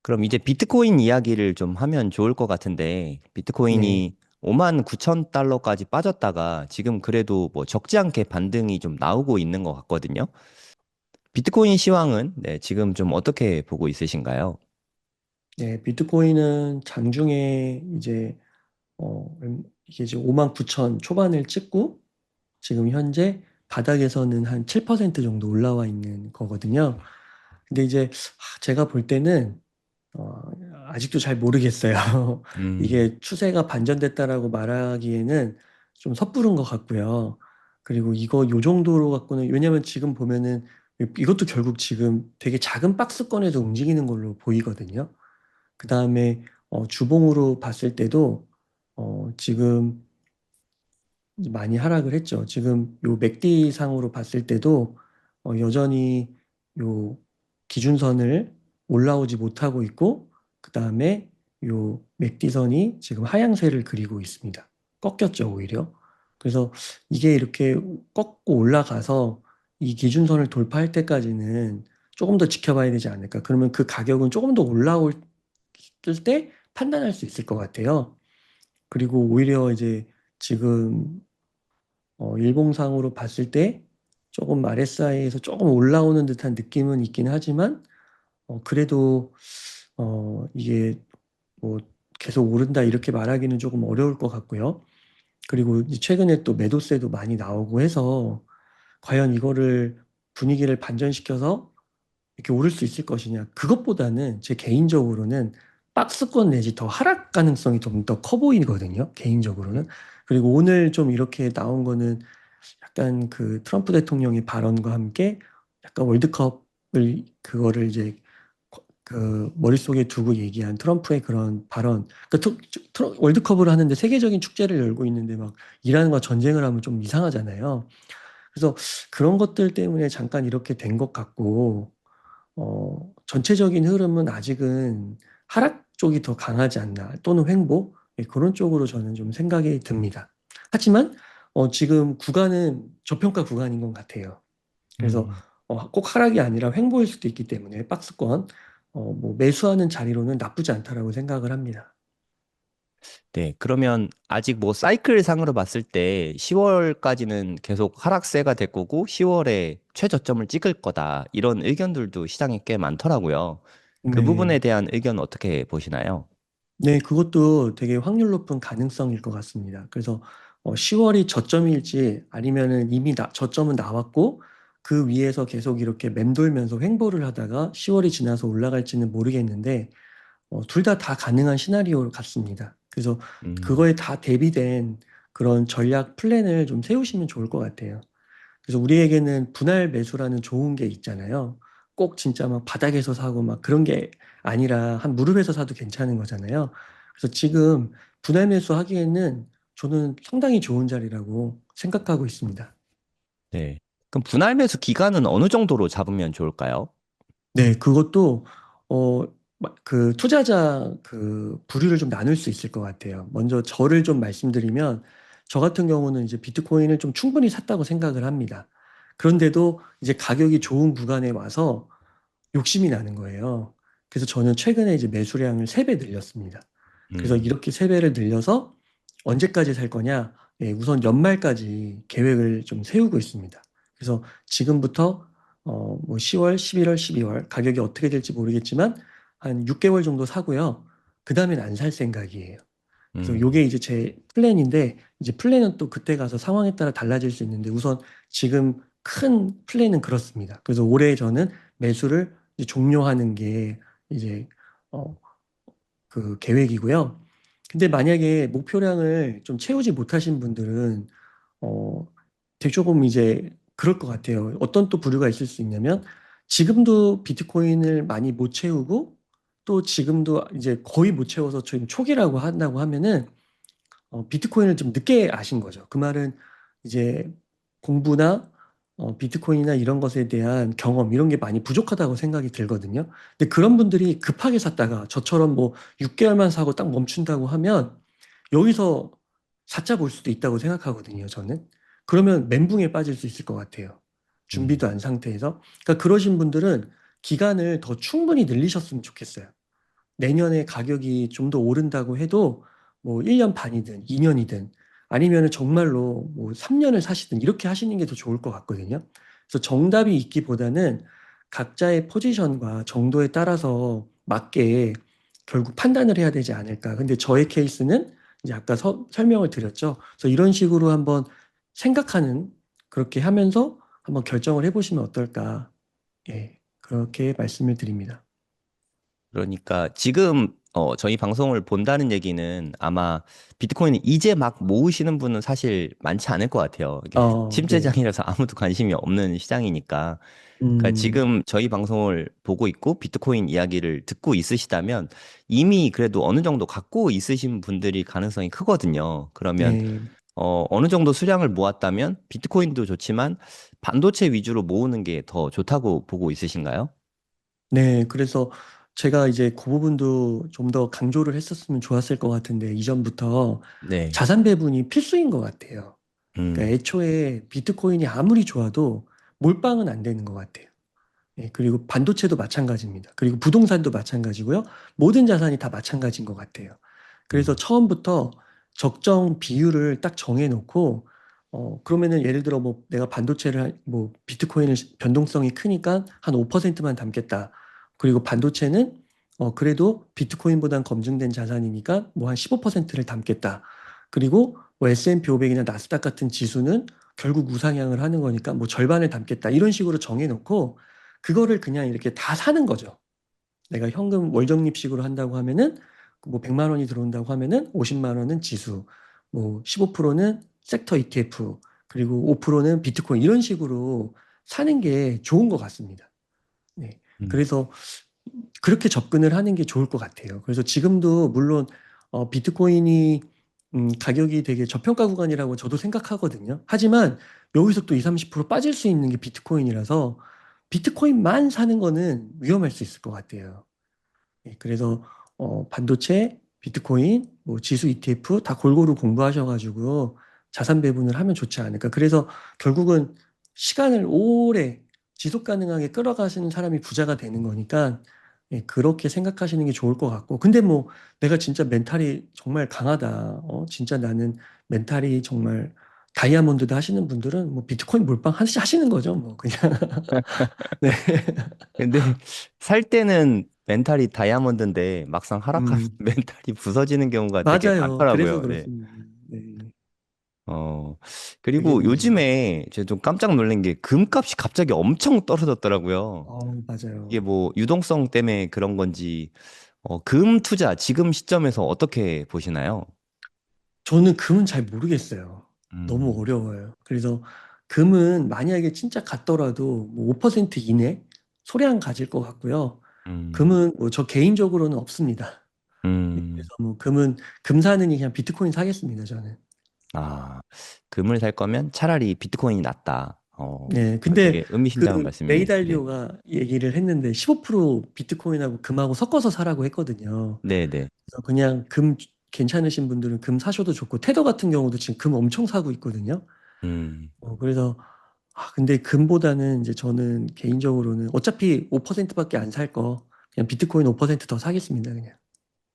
그럼 이제 비트코인 이야기를 좀 하면 좋을 것 같은데, 네. 비트코인이 5만 9천 달러까지 빠졌다가 지금 그래도 뭐 적지 않게 반등이 좀 나오고 있는 것 같거든요. 비트코인 시황은 네, 지금 좀 어떻게 보고 있으신가요? 네, 비트코인은 장중에 이제 이게 이제 5만 9천 초반을 찍고 지금 현재 바닥에서는 한 7% 정도 올라와 있는 거거든요. 근데 이제 제가 볼 때는 어, 아직도 잘 모르겠어요. 음, 이게 추세가 반전됐다라고 말하기에는 좀 섣부른 것 같고요. 그리고 이거 요 정도로 갖고는 왜냐면 지금 보면은 이것도 결국 지금 되게 작은 박스권에서 움직이는 걸로 보이거든요. 그 다음에 주봉으로 봤을 때도 지금 이제 많이 하락을 했죠. 지금 요 맥디 상으로 봤을 때도 여전히 요 기준선을 올라오지 못하고 있고, 그 다음에 요 맥디선이 지금 하향세를 그리고 있습니다. 꺾였죠, 오히려. 그래서 이게 이렇게 꺾고 올라가서 이 기준선을 돌파할 때까지는 조금 더 지켜봐야 되지 않을까. 그러면 그 가격은 조금 더 올라올 때 판단할 수 있을 것 같아요. 그리고 오히려 이제 지금 일봉상으로 봤을 때 조금 RSI에서 조금 올라오는 듯한 느낌은 있긴 하지만 그래도 이게 뭐 계속 오른다 이렇게 말하기는 조금 어려울 것 같고요. 그리고 이제 최근에 또 매도세도 많이 나오고 해서 과연 이거를 분위기를 반전시켜서 이렇게 오를 수 있을 것이냐. 그것보다는 제 개인적으로는 박스권 내지 더 하락 가능성이 좀 더 커 보이거든요. 개인적으로는. 그리고 오늘 좀 이렇게 나온 거는 약간 그 트럼프 대통령의 발언과 함께 약간 월드컵을 그거를 이제 그 머릿속에 두고 얘기한 트럼프의 그런 발언. 그러니까 월드컵을 하는데 세계적인 축제를 열고 있는데 막 이란과 전쟁을 하면 좀 이상하잖아요. 그래서 그런 것들 때문에 잠깐 이렇게 된 것 같고 전체적인 흐름은 아직은 하락 쪽이 더 강하지 않나, 또는 횡보? 예, 그런 쪽으로 저는 좀 생각이 듭니다. 하지만, 지금 구간은 저평가 구간인 것 같아요. 그래서, 음. 꼭 하락이 아니라 횡보일 수도 있기 때문에 박스권, 뭐, 매수하는 자리로는 나쁘지 않다라고 생각을 합니다. 네, 그러면 아직 뭐 사이클 상으로 봤을 때 10월까지는 계속 하락세가 될 거고 10월에 최저점을 찍을 거다. 이런 의견들도 시장에 꽤 많더라고요. 그 부분에 네. 대한 의견 어떻게 보시나요? 네, 그것도 되게 확률 높은 가능성일 것 같습니다. 그래서 10월이 저점일지 아니면은 이미 저점은 나왔고 그 위에서 계속 이렇게 맴돌면서 횡보를 하다가 10월이 지나서 올라갈지는 모르겠는데 둘 다 가능한 시나리오 같습니다. 그래서 음, 그거에 다 대비된 그런 전략 플랜을 좀 세우시면 좋을 것 같아요. 그래서 우리에게는 분할 매수라는 좋은 게 있잖아요. 꼭 진짜 막 바닥에서 사고 막 그런 게 아니라 한 무릎에서 사도 괜찮은 거잖아요. 그래서 지금 분할 매수 하기에는 저는 상당히 좋은 자리라고 생각하고 있습니다. 네. 그럼 분할 매수 기간은 어느 정도로 잡으면 좋을까요? 네, 그것도 그 투자자 그 부류를 좀 나눌 수 있을 것 같아요. 먼저 저를 좀 말씀드리면 저 같은 경우는 이제 비트코인을 좀 충분히 샀다고 생각을 합니다. 그런데도 이제 가격이 좋은 구간에 와서 욕심이 나는 거예요. 그래서 저는 최근에 이제 매수량을 3배 늘렸습니다. 그래서 음, 이렇게 3배를 늘려서 언제까지 살 거냐? 예, 우선 연말까지 계획을 좀 세우고 있습니다. 그래서 지금부터 뭐 10월, 11월, 12월 가격이 어떻게 될지 모르겠지만 한 6개월 정도 사고요. 그 다음엔 안 살 생각이에요. 그래서 음, 요게 이제 제 플랜인데 이제 플랜은 또 그때 가서 상황에 따라 달라질 수 있는데 우선 지금 큰 플랜은 그렇습니다. 그래서 올해 저는 매수를 이제 종료하는 게 이제 어, 그 계획이고요. 근데 만약에 목표량을 좀 채우지 못하신 분들은 어, 되게 조금 이제 그럴 것 같아요. 어떤 또 부류가 있을 수 있냐면 지금도 비트코인을 많이 못 채우고 또 지금도 이제 거의 못 채워서 지금 초기라고 한다고 하면은 비트코인을 좀 늦게 아신 거죠. 그 말은 이제 공부나 비트코인이나 이런 것에 대한 경험 이런 게 많이 부족하다고 생각이 들거든요. 근데 그런 분들이 급하게 샀다가 저처럼 뭐 6개월만 사고 딱 멈춘다고 하면 여기서 사짜 볼 수도 있다고 생각하거든요, 저는. 그러면 멘붕에 빠질 수 있을 것 같아요. 준비도 음. 안 상태에서. 그러니까 그러신 분들은 기간을 더 충분히 늘리셨으면 좋겠어요. 내년에 가격이 좀 더 오른다고 해도 뭐 1년 반이든 2년이든 아니면은 정말로 뭐 3년을 사시든 이렇게 하시는 게 더 좋을 것 같거든요. 그래서 정답이 있기보다는 각자의 포지션과 정도에 따라서 맞게 결국 판단을 해야 되지 않을까. 근데 저의 케이스는 이제 아까 설명을 드렸죠. 그래서 이런 식으로 한번 생각하는 그렇게 하면서 한번 결정을 해보시면 어떨까. 예, 그렇게 말씀을 드립니다. 그러니까 지금 저희 방송을 본다는 얘기는 아마 비트코인을 이제 막 모으시는 분은 사실 많지 않을 것 같아요. 이게 네. 침체장이라서 아무도 관심이 없는 시장이니까. 그러니까 음, 지금 저희 방송을 보고 있고 비트코인 이야기를 듣고 있으시다면 이미 그래도 어느 정도 갖고 있으신 분들이 가능성이 크거든요. 그러면 네. 어느 정도 수량을 모았다면 비트코인도 좋지만 반도체 위주로 모으는 게 더 좋다고 보고 있으신가요? 네. 그래서 제가 이제 그 부분도 좀 더 강조를 했었으면 좋았을 것 같은데, 이전부터 네. 자산 배분이 필수인 것 같아요. 그러니까 음, 애초에 비트코인이 아무리 좋아도 몰빵은 안 되는 것 같아요. 예, 그리고 반도체도 마찬가지입니다. 그리고 부동산도 마찬가지고요. 모든 자산이 다 마찬가지인 것 같아요. 그래서 음, 처음부터 적정 비율을 딱 정해놓고, 그러면은 예를 들어 뭐 내가 뭐 비트코인을 변동성이 크니까 한 5%만 담겠다. 그리고 반도체는 그래도 비트코인보단 검증된 자산이니까 뭐 한 15%를 담겠다. 그리고 뭐 S&P 500이나 나스닥 같은 지수는 결국 우상향을 하는 거니까 뭐 절반을 담겠다. 이런 식으로 정해놓고 그거를 그냥 이렇게 다 사는 거죠. 내가 현금 월적립식으로 한다고 하면은 뭐 100만 원이 들어온다고 하면은 50만 원은 지수, 뭐 15%는 섹터 ETF, 그리고 5%는 비트코인 이런 식으로 사는 게 좋은 것 같습니다. 네. 음. 그래서 그렇게 접근을 하는 게 좋을 것 같아요. 그래서 지금도 물론 비트코인이 가격이 되게 저평가 구간이라고 저도 생각하거든요. 하지만 여기서 또 2, 30% 빠질 수 있는 게 비트코인이라서 비트코인만 사는 거는 위험할 수 있을 것 같아요. 예, 그래서 반도체, 비트코인, 뭐 지수 ETF 다 골고루 공부하셔가지고 자산 배분을 하면 좋지 않을까. 그래서 결국은 시간을 오래 지속 가능하게 끌어가시는 사람이 부자가 되는 거니까 예, 그렇게 생각하시는 게 좋을 것 같고. 근데 뭐 내가 진짜 멘탈이 정말 강하다. 진짜 나는 멘탈이 정말 다이아몬드다 하시는 분들은 뭐 비트코인 몰빵 하시는 거죠. 뭐 그냥. 네. 근데 살 때는 멘탈이 다이아몬드인데 막상 하락하면 음, 멘탈이 부서지는 경우가 되게 맞아요. 그래서 많더라고요. 네. 그렇습니다. 네. 어, 그게 그리고 문제예요. 요즘에 제가 좀 깜짝 놀란 게 금값이 갑자기 엄청 떨어졌더라고요. 이게 맞아요. 뭐 유동성 때문에 그런 건지, 금 투자 지금 시점에서 어떻게 보시나요? 저는 금은 잘 모르겠어요. 너무 음, 어려워요. 그래서 금은 만약에 진짜 같더라도 뭐 5% 이내 소량 가질 것 같고요. 음, 금은 뭐 저 개인적으로는 없습니다. 그래서 음. 뭐 금은 금 사느니 그냥 비트코인 사겠습니다, 저는. 아, 금을 살 거면 차라리 비트코인이 낫다. 네, 근데 되게 의미심장한 그 말씀이네요. 네. 레이달리오가 얘기를 했는데 15% 비트코인하고 금하고 섞어서 사라고 했거든요. 네네. 그래서 그냥 금 괜찮으신 분들은 금 사셔도 좋고 테더 같은 경우도 지금 금 엄청 사고 있거든요. 음, 그래서 근데 금보다는 이제 저는 개인적으로는 어차피 5%밖에 안 살 거 그냥 비트코인 5%더 사겠습니다, 그냥.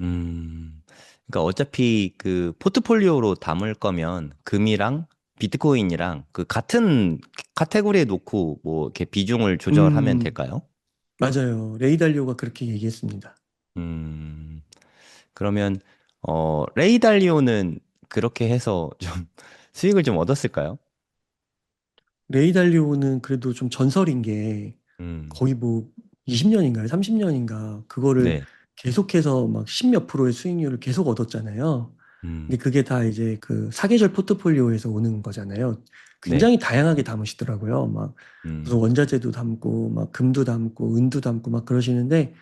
음. 그러니까 어차피 그 포트폴리오로 담을 거면 금이랑 비트코인이랑 그 같은 카테고리에 놓고 뭐 이렇게 비중을 조절하면 음, 될까요? 맞아요. 레이달리오가 그렇게 얘기했습니다. 음, 그러면, 레이 달리오는 그렇게 해서 좀 수익을 좀 얻었을까요? 레이달리오는 그래도 좀 전설인 게 음, 거의 뭐 20년인가요? 30년인가 그거를 네. 계속해서 막 10몇 프로의 수익률을 계속 얻었잖아요. 근데 음, 그게 다 이제 그 사계절 포트폴리오에서 오는 거잖아요. 네. 굉장히 다양하게 담으시더라고요. 막 무슨 음, 원자재도 담고, 막 금도 담고, 은도 담고 막 그러시는데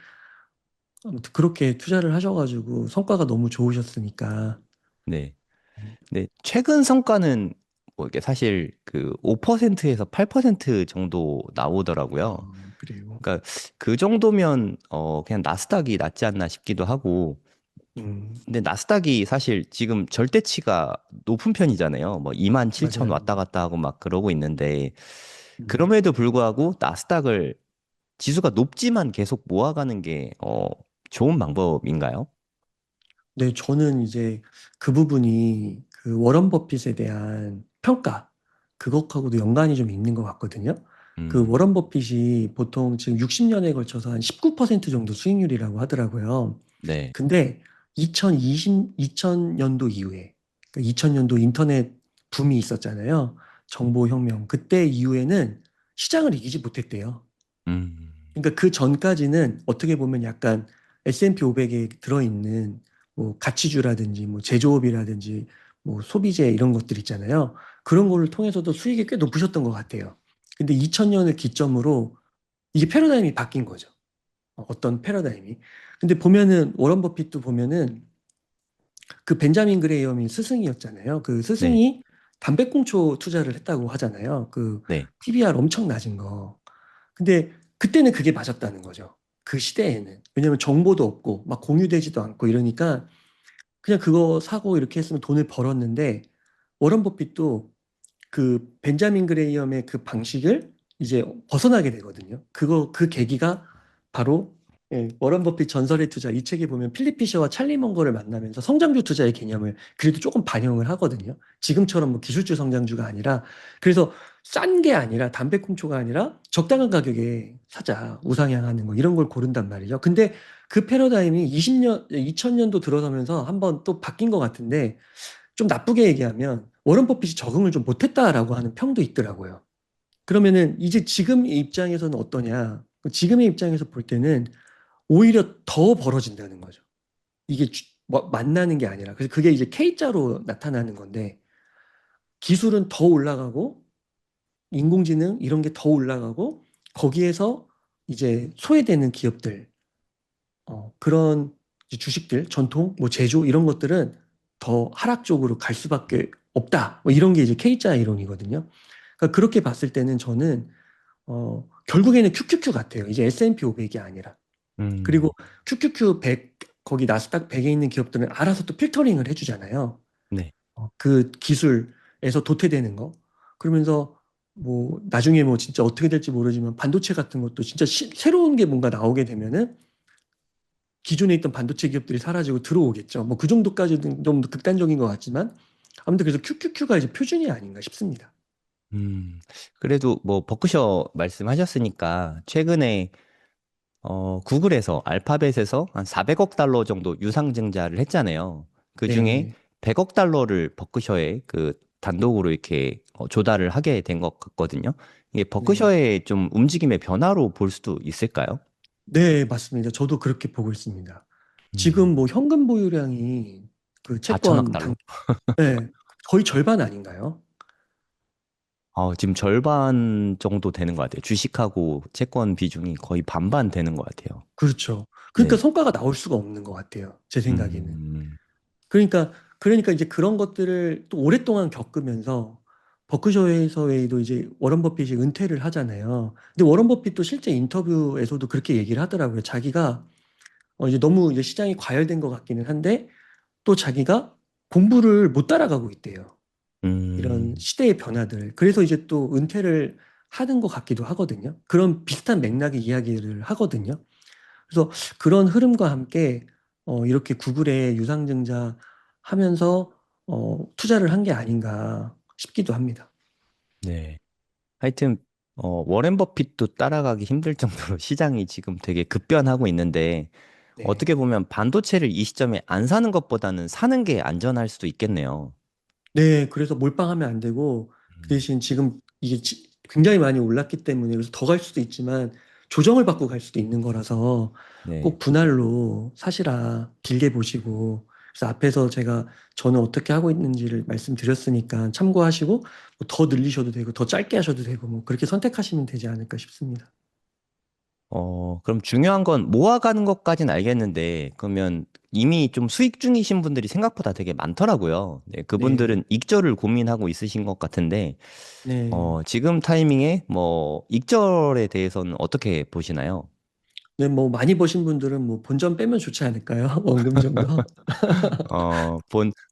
아무튼 그렇게 투자를 하셔가지고 성과가 너무 좋으셨으니까. 네. 네. 최근 성과는 뭐 이게 사실 그 5%에서 8% 정도 나오더라고요. 그래요. 그러니까 그 정도면 그냥 나스닥이 낫지 않나 싶기도 하고 음, 근데 나스닥이 사실 지금 절대치가 높은 편이잖아요. 뭐 2만 7천 맞아요. 왔다 갔다 하고 막 그러고 있는데 음, 그럼에도 불구하고 나스닥을 지수가 높지만 계속 모아가는 게 좋은 방법인가요? 네, 저는 이제 그 부분이 그 워런 버핏에 대한 평가, 그것하고도 연관이 좀 있는 것 같거든요. 그 음, 워런 버핏이 보통 지금 60년에 걸쳐서 한 19% 정도 수익률이라고 하더라고요. 네. 근데 2000년도 이후에, 그러니까 2000년도 인터넷 붐이 있었잖아요. 정보혁명. 그때 이후에는 시장을 이기지 못했대요. 음, 그러니까 그 전까지는 어떻게 보면 약간 S&P 500에 들어있는 뭐 가치주라든지 뭐 제조업이라든지 뭐 소비재 이런 것들 있잖아요. 그런 거를 통해서도 수익이 꽤 높으셨던 것 같아요. 근데 2000년을 기점으로 이게 패러다임이 바뀐 거죠. 어떤 패러다임이. 근데 보면은 워런 버핏도 보면은 그 벤자민 그레이엄이 스승이었잖아요. 그 네, 스승이 담배꽁초 투자를 했다고 하잖아요. 그 네. PBR 엄청 낮은 거. 근데 그때는 그게 맞았다는 거죠. 그 시대에는. 왜냐면 정보도 없고 막 공유되지도 않고 이러니까 그냥 그거 사고 이렇게 했으면 돈을 벌었는데 워런 버핏도 그 벤자민 그레이엄의 그 방식을 이제 벗어나게 되거든요. 그 계기가 바로 워런 버핏 전설의 투자 이 책에 보면 필립 피셔와 찰리 먼거를 만나면서 성장주 투자의 개념을 그래도 조금 반영을 하거든요. 지금처럼 뭐 기술주 성장주가 아니라 그래서 싼 게 아니라 담배꽁초가 아니라 적당한 가격에 사자 우상향하는 거 이런 걸 고른단 말이죠. 근데 그 패러다임이 2000년도 들어서면서 한번 또 바뀐 것 같은데 좀 나쁘게 얘기하면 워런 버핏이 적응을 좀 못했다라고 하는 평도 있더라고요. 그러면은 이제 지금의 입장에서는 어떠냐? 지금의 입장에서 볼 때는 오히려 더 벌어진다는 거죠. 이게 만나는 게 아니라. 그래서 그게 이제 K자로 나타나는 건데 기술은 더 올라가고 인공지능 이런 게 더 올라가고 거기에서 이제 소외되는 기업들 그런 이제 주식들, 전통, 뭐 제조 이런 것들은 더 하락 쪽으로 갈 수밖에 없다. 뭐 이런 게 이제 K자 이론이거든요. 그러니까 그렇게 봤을 때는 저는 결국에는 QQQ 같아요. 이제 S&P 500이 아니라. 그리고 음, QQQ 100 거기 나스닥 100에 있는 기업들은 알아서 또 필터링을 해주잖아요. 네. 그 기술에서 도태되는 거. 그러면서 뭐 나중에 뭐 진짜 어떻게 될지 모르지만 반도체 같은 것도 진짜 새로운 게 뭔가 나오게 되면은 기존에 있던 반도체 기업들이 사라지고 들어오겠죠. 뭐 그 정도까지는 좀 극단적인 것 같지만 아무튼 그래서 QQQ가 이제 표준이 아닌가 싶습니다. 음, 그래도 뭐 버크셔 말씀하셨으니까 최근에 구글에서 알파벳에서 한 400억 달러 정도 유상증자를 했잖아요. 그 중에 네. 100억 달러를 버크셔에 그 단독으로 이렇게 조달을 하게 된 것 같거든요. 이게 네. 버크셔의 좀 움직임의 변화로 볼 수도 있을까요? 네, 맞습니다. 저도 그렇게 보고 있습니다. 지금 음, 뭐 현금 보유량이 그 4천억 채권 달러. 네, 거의 절반 아닌가요? 지금 절반 정도 되는 것 같아요. 주식하고 채권 비중이 거의 반반 되는 것 같아요. 그렇죠. 그러니까 네. 성과가 나올 수가 없는 것 같아요. 제 생각에는. 음, 그러니까 이제 그런 것들을 또 오랫동안 겪으면서 버크셔에서도 이제 워런 버핏이 은퇴를 하잖아요. 근데 워런 버핏도 실제 인터뷰에서도 그렇게 얘기를 하더라고요. 자기가 이제 너무 이제 시장이 과열된 것 같기는 한데 또 자기가 공부를 못 따라가고 있대요. 이런 음, 시대의 변화들. 그래서 이제 또 은퇴를 하는 것 같기도 하거든요. 그런 비슷한 맥락의 이야기를 하거든요. 그래서 그런 흐름과 함께 이렇게 구글에 유상증자 하면서 투자를 한 게 아닌가 싶기도 합니다. 네. 하여튼 워렌 버핏도 따라가기 힘들 정도로 시장이 지금 되게 급변하고 있는데 네. 어떻게 보면 반도체를 이 시점에 안 사는 것보다는 사는 게 안전할 수도 있겠네요. 네, 그래서 몰빵하면 안 되고 그 음, 대신 지금 이게 굉장히 많이 올랐기 때문에 그래서 더 갈 수도 있지만 조정을 받고 갈 수도 있는 거라서 네. 꼭 분할로 사시라 길게 보시고 그래서 앞에서 제가 저는 어떻게 하고 있는지를 말씀드렸으니까 참고하시고 뭐더 늘리셔도 되고 더 짧게 하셔도 되고 뭐 그렇게 선택하시면 되지 않을까 싶습니다. 그럼 중요한 건 모아가는 것까진 알겠는데 그러면 이미 좀 수익 중이신 분들이 생각보다 되게 많더라고요. 네, 네, 그분들은 익절을 고민하고 있으신 것 같은데 네, 지금 타이밍에 뭐 익절에 대해서는 어떻게 보시나요? 네, 뭐 많이 버신 분들은 뭐 본전 빼면 좋지 않을까요? 원금 정도.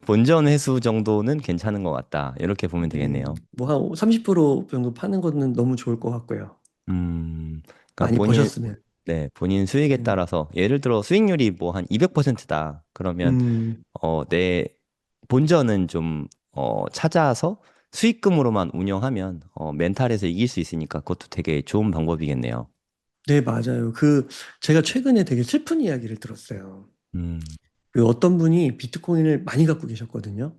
본전 회수 정도는 괜찮은 것 같다. 이렇게 보면 네, 되겠네요. 뭐 한 30% 정도 파는 거는 너무 좋을 것 같고요. 음, 그러니까 많이 버셨으면. 네, 본인 수익에 음, 따라서 예를 들어 수익률이 뭐 한 200%다. 그러면 음, 내 본전은 좀 찾아서 수익금으로만 운영하면 멘탈에서 이길 수 있으니까 그것도 되게 좋은 방법이겠네요. 네, 맞아요. 제가 최근에 되게 슬픈 이야기를 들었어요. 음, 어떤 분이 비트코인을 많이 갖고 계셨거든요.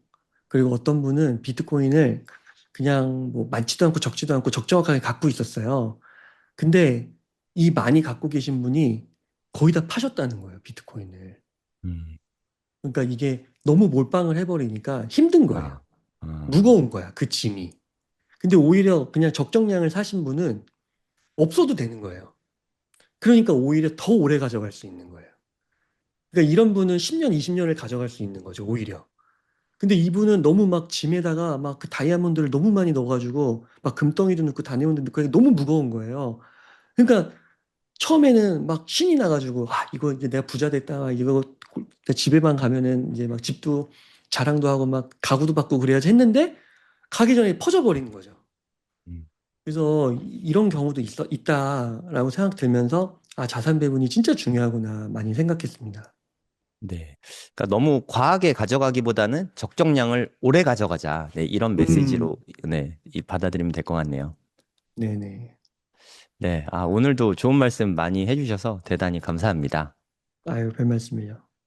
그리고 어떤 분은 비트코인을 그냥 뭐 많지도 않고 적지도 않고 적정하게 갖고 있었어요. 근데 이 많이 갖고 계신 분이 거의 다 파셨다는 거예요, 비트코인을. 음, 그러니까 이게 너무 몰빵을 해버리니까 힘든 거예요. 아, 아, 무거운 거야, 그 짐이. 근데 오히려 그냥 적정량을 사신 분은 없어도 되는 거예요. 그러니까 오히려 더 오래 가져갈 수 있는 거예요. 그러니까 이런 분은 10년, 20년을 가져갈 수 있는 거죠, 오히려. 근데 이분은 너무 막 짐에다가 막 그 다이아몬드를 너무 많이 넣어가지고 막 금덩이도 넣고 다이아몬드 넣고 이게 너무 무거운 거예요. 그러니까 처음에는 막 신이 나가지고 아 이거 이제 내가 부자 됐다 이거 집에만 가면은 이제 막 집도 자랑도 하고 막 가구도 받고 그래야지 했는데 가기 전에 퍼져 버리는 거죠. 음, 그래서 이런 경우도 있다라고 생각 들면서 아 자산 배분이 진짜 중요하구나 많이 생각했습니다. 네. 그러니까 너무 과하게 가져가기보다는 적정량을 오래 가져가자. 네, 이런 메시지로 음, 네, 받아들이면 될 것 같네요. 네네. 네, 오늘도 좋은 말씀 많이 해주셔서 대단히 감사합니다. 아유 별 말씀을요.